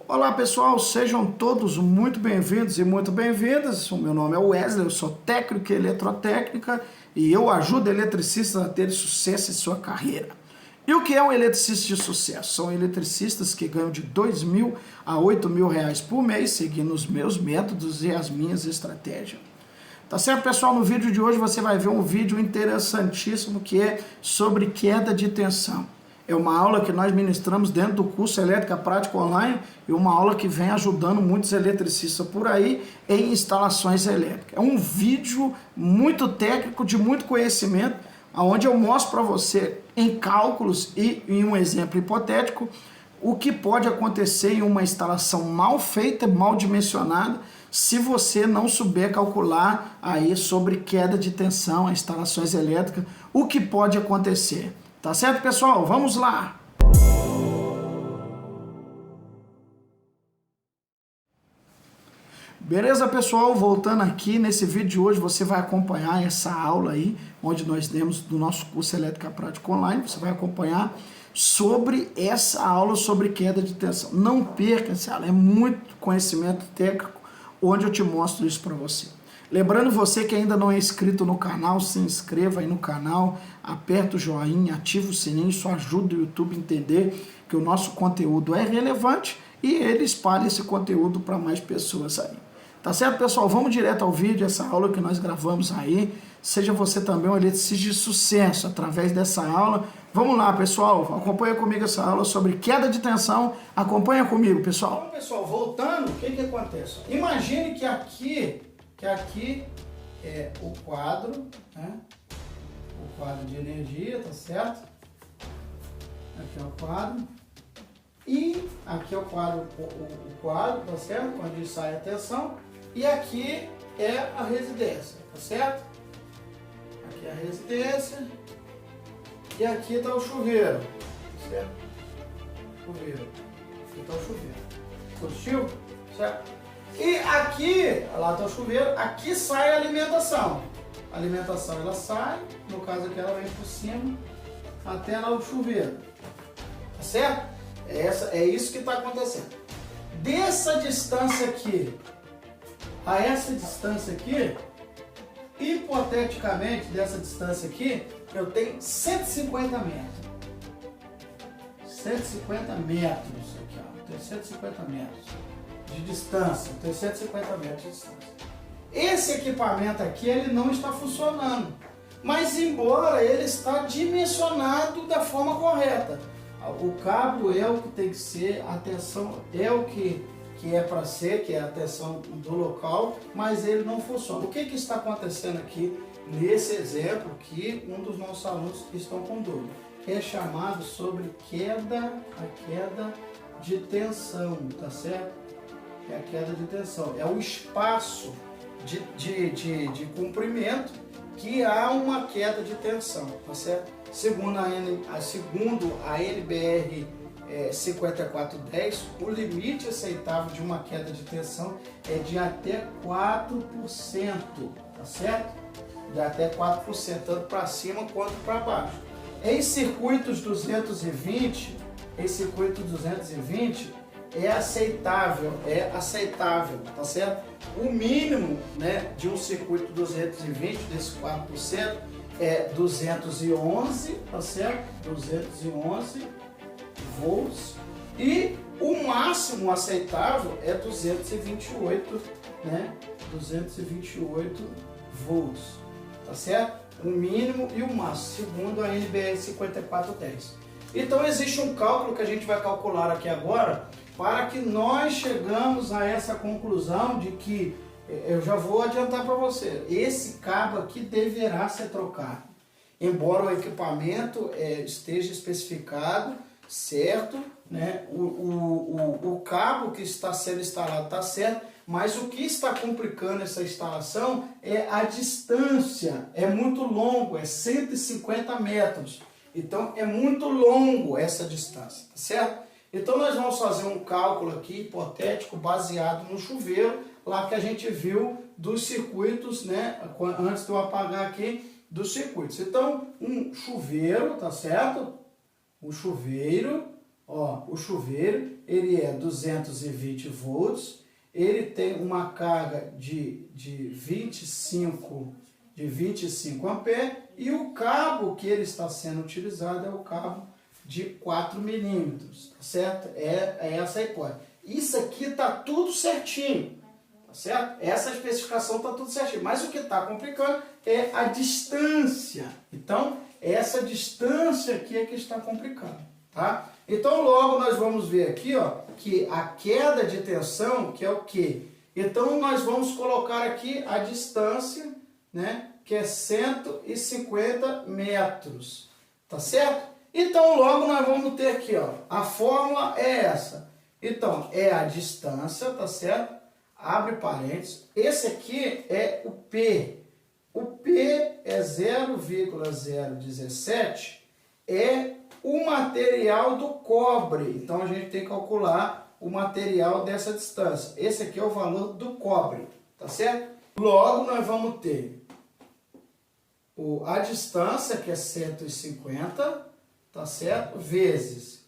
Olá pessoal, sejam todos muito bem-vindos e muito bem-vindas. O meu nome é Wesley, eu sou técnico em eletrotécnica e eu ajudo eletricistas a ter sucesso em sua carreira. E o que é um eletricista de sucesso? São eletricistas que ganham de R$ 2.000 a R$ 8.000 por mês, seguindo os meus métodos e as minhas estratégias. Tá certo, pessoal? No vídeo de hoje você vai ver um vídeo interessantíssimo que é sobre queda de tensão. É uma aula que nós ministramos dentro do curso Elétrica Prática Online e uma aula que vem ajudando muitos eletricistas por aí em instalações elétricas. É um vídeo muito técnico, de muito conhecimento, onde eu mostro para você em cálculos e em um exemplo hipotético o que pode acontecer em uma instalação mal feita, mal dimensionada, se você não souber calcular aí sobre queda de tensão em instalações elétricas, o que pode acontecer. Tá certo, pessoal? Vamos lá! Beleza, pessoal? Voltando aqui, nesse vídeo de hoje você vai acompanhar essa aula aí, onde nós temos do nosso curso Elétrica Prática Online, você vai acompanhar sobre essa aula sobre queda de tensão. Não perca essa aula, é muito conhecimento técnico, onde eu te mostro isso para você. Lembrando você que ainda não é inscrito no canal, se inscreva aí no canal, aperta o joinha, ativa o sininho, isso ajuda o YouTube a entender que o nosso conteúdo é relevante e ele espalha esse conteúdo para mais pessoas aí. Tá certo, pessoal? Vamos direto ao vídeo, essa aula que nós gravamos aí. Seja você também um eletricista de sucesso através dessa aula. Vamos lá, pessoal, acompanha comigo essa aula sobre queda de tensão. Acompanha comigo, pessoal. Então, pessoal, voltando, o que acontece? Imagine que aqui é o quadro, né? O quadro de energia, tá certo? Aqui é o quadro. E aqui é o quadro, tá certo? Onde sai a tensão. E aqui é a residência, tá certo? Aqui é a residência. E aqui está o chuveiro, tá certo? Chuveiro. Aqui está o chuveiro. Curtiu? Certo? E aqui, lá está o chuveiro, aqui sai a alimentação. A alimentação ela sai, no caso aqui ela vem por cima, até lá o chuveiro. Tá certo? É isso que está acontecendo. Dessa distância aqui a essa distância aqui, hipoteticamente dessa distância aqui, eu tenho 150 metros. 150 metros aqui, ó. Tenho 150 metros de distância. Tenho 150 metros de distância. Esse equipamento aqui, ele não está funcionando. Mas embora ele está dimensionado da forma correta. O cabo é o que tem que ser, a tensão é o que é para ser, que é a tensão do local, mas ele não funciona. O que está acontecendo aqui nesse exemplo que um dos nossos alunos estão com dúvida? É chamado sobre a queda de tensão, tá certo? É a queda de tensão. É o espaço de comprimento que há uma queda de tensão, tá certo? Segundo a NBR 5410, o limite aceitável de uma queda de tensão é de até 4%, tá certo? De até 4%, tanto para cima quanto para baixo. Em circuitos 220, é aceitável, tá certo? O mínimo, né, de um circuito 220, desse 4%, é 211, tá certo? 211 volts, e o máximo aceitável é 228, né? 228 volts, tá certo? O mínimo e o máximo, segundo a NBR 5410. Então existe um cálculo que a gente vai calcular aqui agora, para que nós chegamos a essa conclusão de que, eu já vou adiantar para você, esse cabo aqui deverá ser trocado. Embora o equipamento esteja especificado, certo, né? O cabo que está sendo instalado está certo, mas o que está complicando essa instalação é a distância, é muito longo, é 150 metros. Então é muito longo essa distância, tá certo? Então nós vamos fazer um cálculo aqui hipotético baseado no chuveiro, lá que a gente viu dos circuitos, né? Antes de eu apagar aqui, dos circuitos. Então um chuveiro, tá certo? O chuveiro Ó, o chuveiro, ele é 220 volts, ele tem uma carga de 25 amperes e o cabo que ele está sendo utilizado é o cabo de 4 milímetros, tá certo? É essa a hipótese. Isso aqui está tudo certinho, tá certo? Essa especificação está tudo certinho, mas o que está complicando é a distância. Então, essa distância aqui é que está complicando, tá? Então, logo nós vamos ver aqui, ó, que a queda de tensão, que é o quê? Então, nós vamos colocar aqui a distância, né, que é 150 metros, tá certo? Então, logo nós vamos ter aqui, ó, a fórmula é essa. Então, é a distância, tá certo? Abre parênteses. Esse aqui é o P. O P é 0,017, é o material do cobre. Então, a gente tem que calcular o material dessa distância. Esse aqui é o valor do cobre, tá certo? Logo, nós vamos ter a distância, que é 150, tá certo? Vezes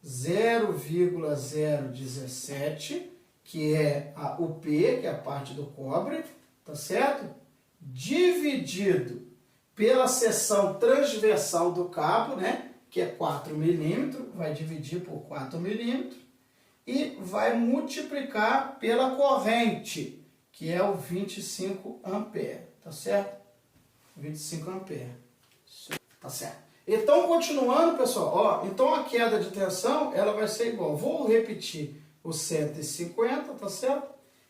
0,017, que é o P, que é a parte do cobre, tá certo? Dividido pela seção transversal do cabo, né? Que é 4 milímetros, vai dividir por 4 milímetros e vai multiplicar pela corrente, que é o 25 amperes, tá certo? 25 amperes, tá certo? Então, continuando, pessoal, ó, então a queda de tensão, ela vai ser igual, vou repetir o 150, tá certo?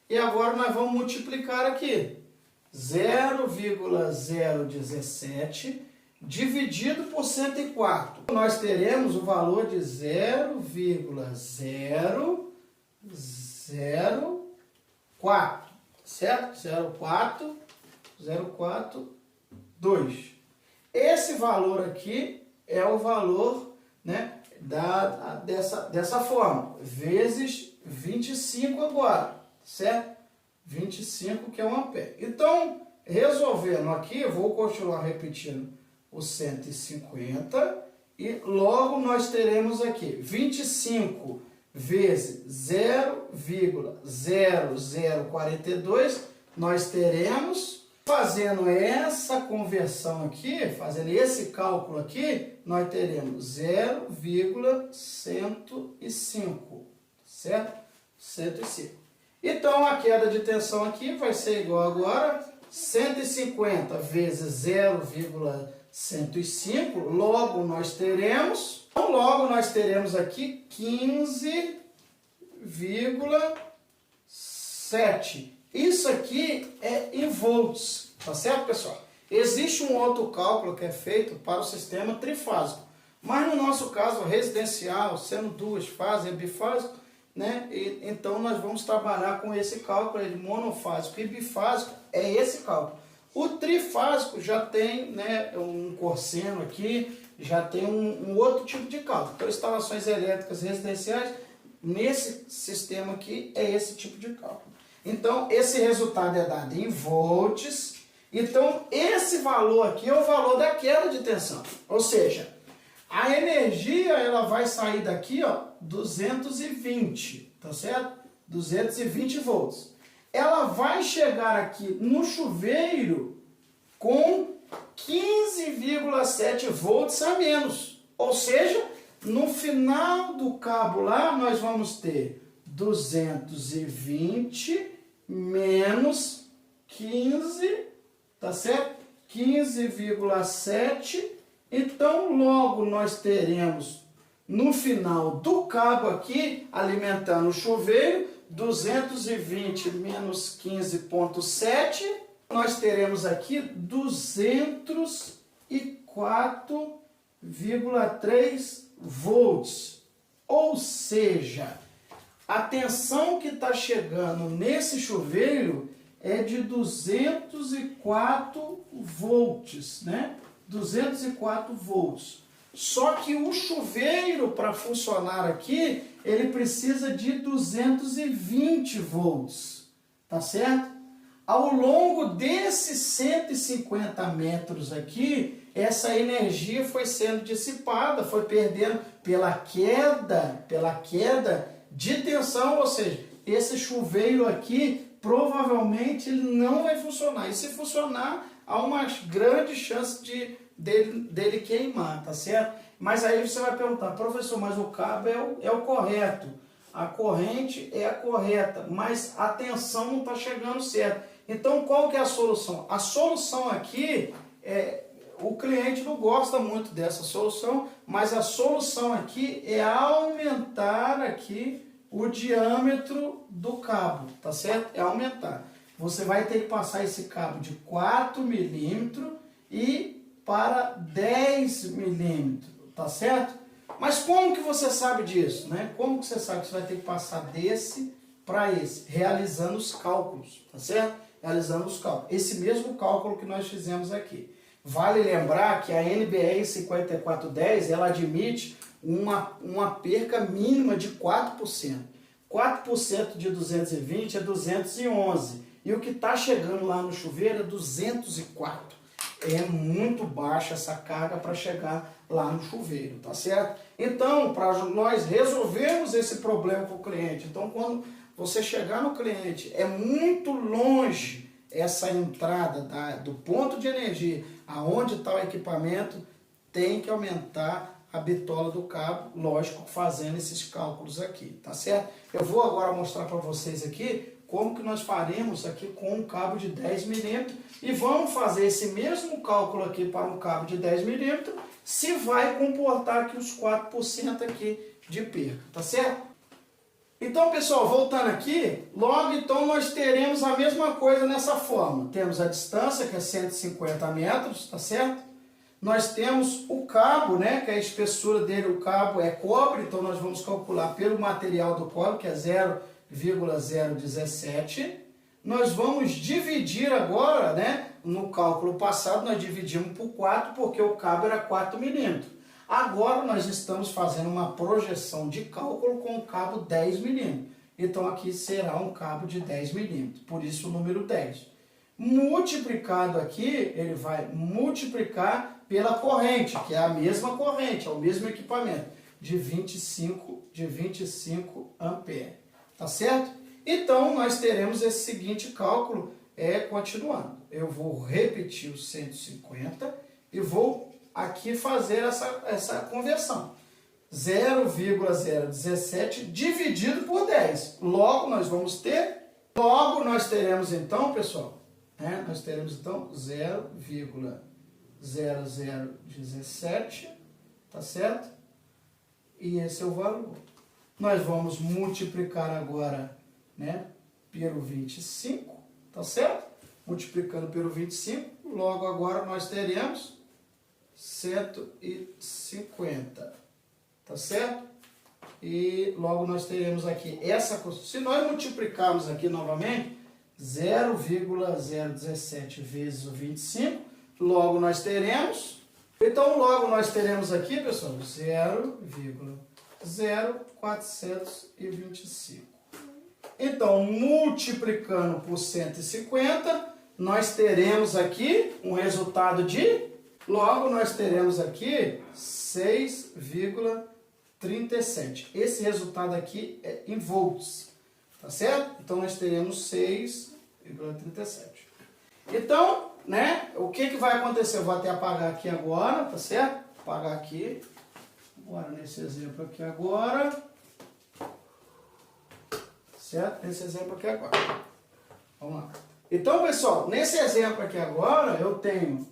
E agora nós vamos multiplicar aqui, 0,017 dividido por 104. Nós teremos o valor de 0,004, certo? 0,402. Esse valor aqui é o valor, né, dessa forma, vezes 25 agora, certo? 25 que é 1 ampere. Então, resolvendo aqui, eu vou continuar repetindo o 150 e logo nós teremos aqui 25 vezes 0,0042, nós teremos, fazendo essa conversão aqui, fazendo esse cálculo aqui, nós teremos 0,105, certo? 105. Então, a queda de tensão aqui vai ser igual agora 150 vezes 0,105, logo nós teremos aqui 15,7. Isso aqui é em volts, tá certo, pessoal? Existe um outro cálculo que é feito para o sistema trifásico, mas no nosso caso residencial, sendo duas fases, é bifásico, né? Então nós vamos trabalhar com esse cálculo de monofásico e bifásico, é esse cálculo. O trifásico já tem, né, um cosseno aqui, já tem um outro tipo de cálculo. Então, instalações elétricas residenciais, nesse sistema aqui, é esse tipo de cálculo. Então, esse resultado é dado em volts. Então, esse valor aqui é o valor da queda de tensão. Ou seja, a energia ela vai sair daqui, ó, 220, tá certo? 220 volts. Ela vai chegar aqui no chuveiro com 15,7 volts a menos. Ou seja, no final do cabo lá, nós vamos ter 220 menos 15, tá certo? 15,7. Então, logo nós teremos no final do cabo aqui, alimentando o chuveiro, 220 menos 15,7, nós teremos aqui 204,3 volts. Ou seja, a tensão que está chegando nesse chuveiro é de 204 volts, né? 204 volts. Só que o chuveiro, para funcionar aqui, ele precisa de 220 volts, tá certo? Ao longo desses 150 metros aqui, essa energia foi sendo dissipada, foi perdendo pela queda de tensão, ou seja, esse chuveiro aqui provavelmente ele não vai funcionar. E se funcionar, há uma grande chance dele queimar, tá certo? Mas aí você vai perguntar, professor, mas o cabo é o correto, a corrente é a correta, mas a tensão não está chegando certo. Então qual que é a solução? A solução aqui o cliente não gosta muito dessa solução, mas a solução aqui é aumentar aqui o diâmetro do cabo, tá certo? É aumentar. Você vai ter que passar esse cabo de 4 milímetros e para 10 milímetros, tá certo? Mas como que você sabe disso, né? Como que você sabe que você vai ter que passar desse para esse? Realizando os cálculos, tá certo? Realizando os cálculos. Esse mesmo cálculo que nós fizemos aqui. Vale lembrar que a NBR 5410, ela admite uma perca mínima de 4%. 4% de 220 é 211. E o que está chegando lá no chuveiro é 204. É muito baixa essa carga para chegar lá no chuveiro, tá certo? Então, para nós resolvermos esse problema com o cliente, então quando você chegar no cliente, é muito longe essa entrada do ponto de energia, aonde está o equipamento, tem que aumentar a bitola do cabo, lógico, fazendo esses cálculos aqui, tá certo? Eu vou agora mostrar para vocês aqui como que nós faremos aqui com um cabo de 10 milímetros e vamos fazer esse mesmo cálculo aqui para um cabo de 10 milímetros, se vai comportar aqui os 4% aqui de perca, tá certo? Então, pessoal, voltando aqui, logo então nós teremos a mesma coisa nessa forma. Temos a distância, que é 150 metros, tá certo? Nós temos o cabo, né, que a espessura dele, o cabo é cobre, então nós vamos calcular pelo material do cobre, que é 0,017. Nós vamos dividir agora, né, no cálculo passado nós dividimos por 4, porque o cabo era 4 milímetros. Agora nós estamos fazendo uma projeção de cálculo com o cabo 10 milímetros. Então aqui será um cabo de 10 milímetros, por isso o número 10. Multiplicado aqui, ele vai multiplicar pela corrente, que é a mesma corrente, é o mesmo equipamento, de 25 amperes, tá certo? Então, nós teremos esse seguinte cálculo, continuando. Eu vou repetir os 150 e vou aqui fazer essa conversão. 0,017 dividido por 10. Logo, nós teremos então, pessoal, nós teremos então 0,0017, tá certo? E esse é o valor. Nós vamos multiplicar agora, né, pelo 25, tá certo? Multiplicando pelo 25, logo agora nós teremos 150, tá certo? E logo nós teremos aqui se nós multiplicarmos aqui novamente, 0,017 vezes o 25, logo nós teremos aqui, pessoal, 0,0425. Então, multiplicando por 150, nós teremos aqui um resultado logo nós teremos aqui 6,37. Esse resultado aqui é em volts, tá certo? Então, nós teremos 6,37. Então, né, o que vai acontecer? Eu vou até apagar aqui agora, tá certo? Apagar aqui. Bora nesse exemplo aqui agora. Certo? Nesse exemplo aqui agora. Vamos lá. Então, pessoal, nesse exemplo aqui agora, eu tenho,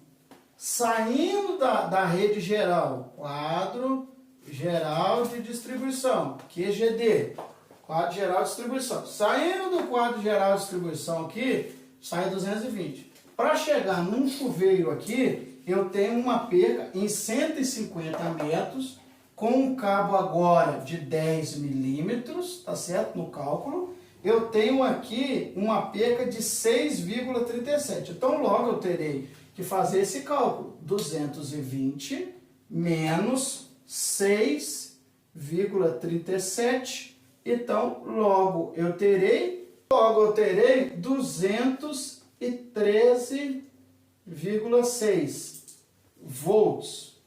saindo da rede geral, quadro geral de distribuição, QGD, quadro geral de distribuição. Saindo do quadro geral de distribuição aqui, sai 220. Para chegar num chuveiro aqui, eu tenho uma perca em 150 metros, com um cabo agora de 10 milímetros, tá certo? No cálculo. Eu tenho aqui uma perca de 6,37. Então, logo eu terei que fazer esse cálculo. 220 menos 6,37. Então, logo eu terei 213,6 volts.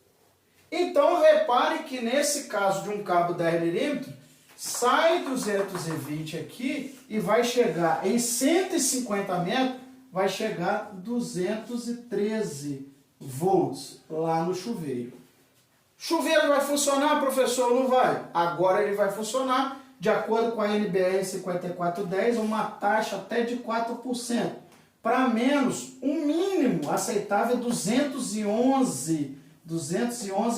Então, repare que nesse caso de um cabo 10 milímetros, sai 220 aqui e vai chegar em 150 metros, vai chegar 213 volts lá no chuveiro. Chuveiro vai funcionar, professor? Não vai. Agora ele vai funcionar de acordo com a NBR 5410, uma taxa até de 4%. Para menos, um mínimo aceitável é 211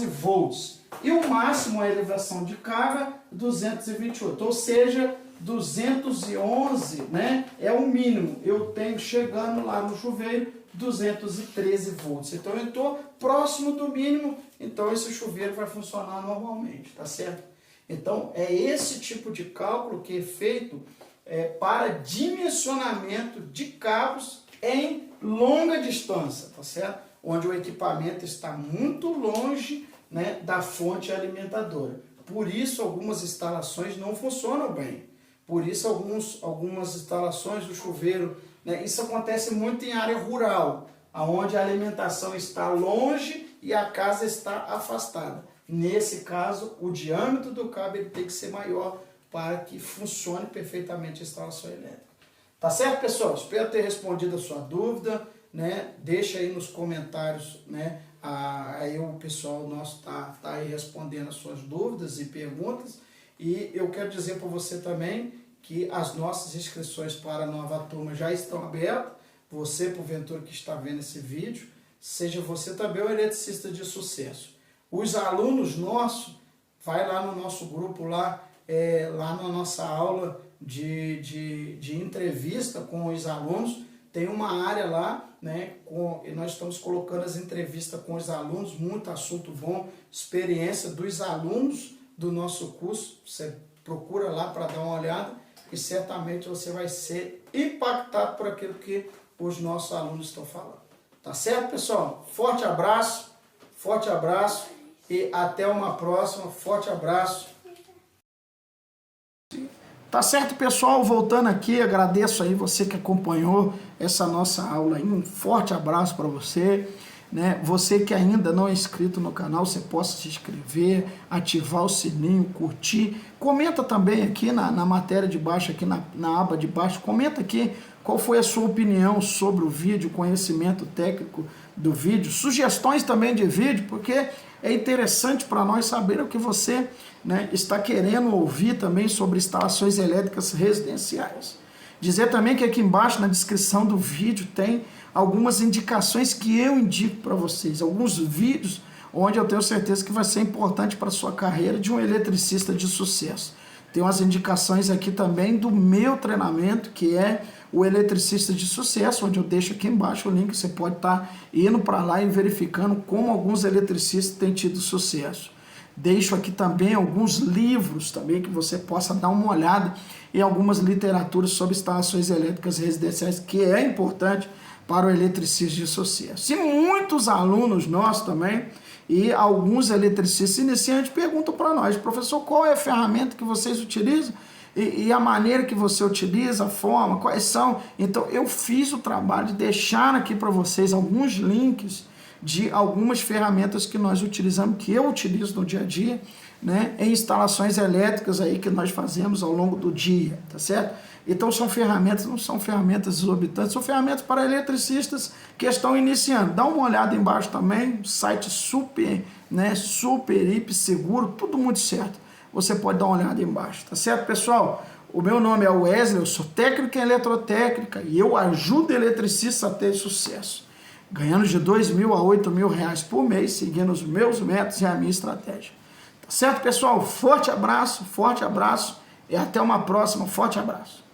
volts. E o máximo, a elevação de carga, 228. Ou seja, 211, né, é o mínimo. Eu tenho chegando lá no chuveiro 213 volts. Então eu estou próximo do mínimo, então esse chuveiro vai funcionar normalmente, tá certo? Então é esse tipo de cálculo que é feito para dimensionamento de cabos em longa distância, tá certo? Onde o equipamento está muito longe, né, da fonte alimentadora. Por isso algumas instalações não funcionam bem. Por isso algumas instalações do chuveiro, né, isso acontece muito em área rural, onde a alimentação está longe e a casa está afastada. Nesse caso, o diâmetro do cabo ele tem que ser maior para que funcione perfeitamente a instalação elétrica. Tá certo, pessoal? Espero ter respondido a sua dúvida, né? Deixa aí nos comentários, né? Aí o pessoal nosso tá aí respondendo as suas dúvidas e perguntas. E eu quero dizer para você também que as nossas inscrições para a nova turma já estão abertas. Você, porventura, que está vendo esse vídeo, seja você também um eletricista de sucesso. Os alunos nossos, vai lá no nosso grupo, lá na nossa aula de entrevista com os alunos, tem uma área lá, né, e nós estamos colocando as entrevistas com os alunos, muito assunto bom, experiência dos alunos do nosso curso. Você procura lá para dar uma olhada e certamente você vai ser impactado por aquilo que os nossos alunos estão falando. Tá certo, pessoal? Forte abraço e até uma próxima. Forte abraço. Tá certo, pessoal? Voltando aqui, agradeço aí você que acompanhou essa nossa aula aí. Um forte abraço para você. Né? Você que ainda não é inscrito no canal, você possa se inscrever, ativar o sininho, curtir. Comenta também aqui na matéria de baixo, aqui na aba de baixo, comenta aqui qual foi a sua opinião sobre o vídeo, conhecimento técnico do vídeo, sugestões também de vídeo, porque é interessante para nós saber o que você, né, está querendo ouvir também sobre instalações elétricas residenciais. Dizer também que aqui embaixo na descrição do vídeo tem algumas indicações que eu indico para vocês, alguns vídeos onde eu tenho certeza que vai ser importante para a sua carreira de um eletricista de sucesso. Tem umas indicações aqui também do meu treinamento, que é o Eletricista de Sucesso, onde eu deixo aqui embaixo o link, você pode estar indo para lá e verificando como alguns eletricistas têm tido sucesso. Deixo aqui também alguns livros também que você possa dar uma olhada em algumas literaturas sobre instalações elétricas residenciais, que é importante para o eletricista de sucesso. E muitos alunos nossos também, e alguns eletricistas iniciantes perguntam para nós: professor, qual é a ferramenta que vocês utilizam? E a maneira que você utiliza, a forma, quais são? Então eu fiz o trabalho de deixar aqui para vocês alguns links de algumas ferramentas que nós utilizamos, que eu utilizo no dia a dia, né, em instalações elétricas aí que nós fazemos ao longo do dia, tá certo? Então são ferramentas, não são ferramentas exorbitantes, são ferramentas para eletricistas que estão iniciando. Dá uma olhada embaixo também, site super, né, super, hiper seguro, tudo muito certo. Você pode dar uma olhada embaixo, tá certo, pessoal? O meu nome é Wesley, eu sou técnico em eletrotécnica e eu ajudo eletricistas a ter sucesso, ganhando de R$2.000 a R$8.000 por mês, seguindo os meus métodos e a minha estratégia. Tá certo, pessoal? Forte abraço e até uma próxima. Forte abraço.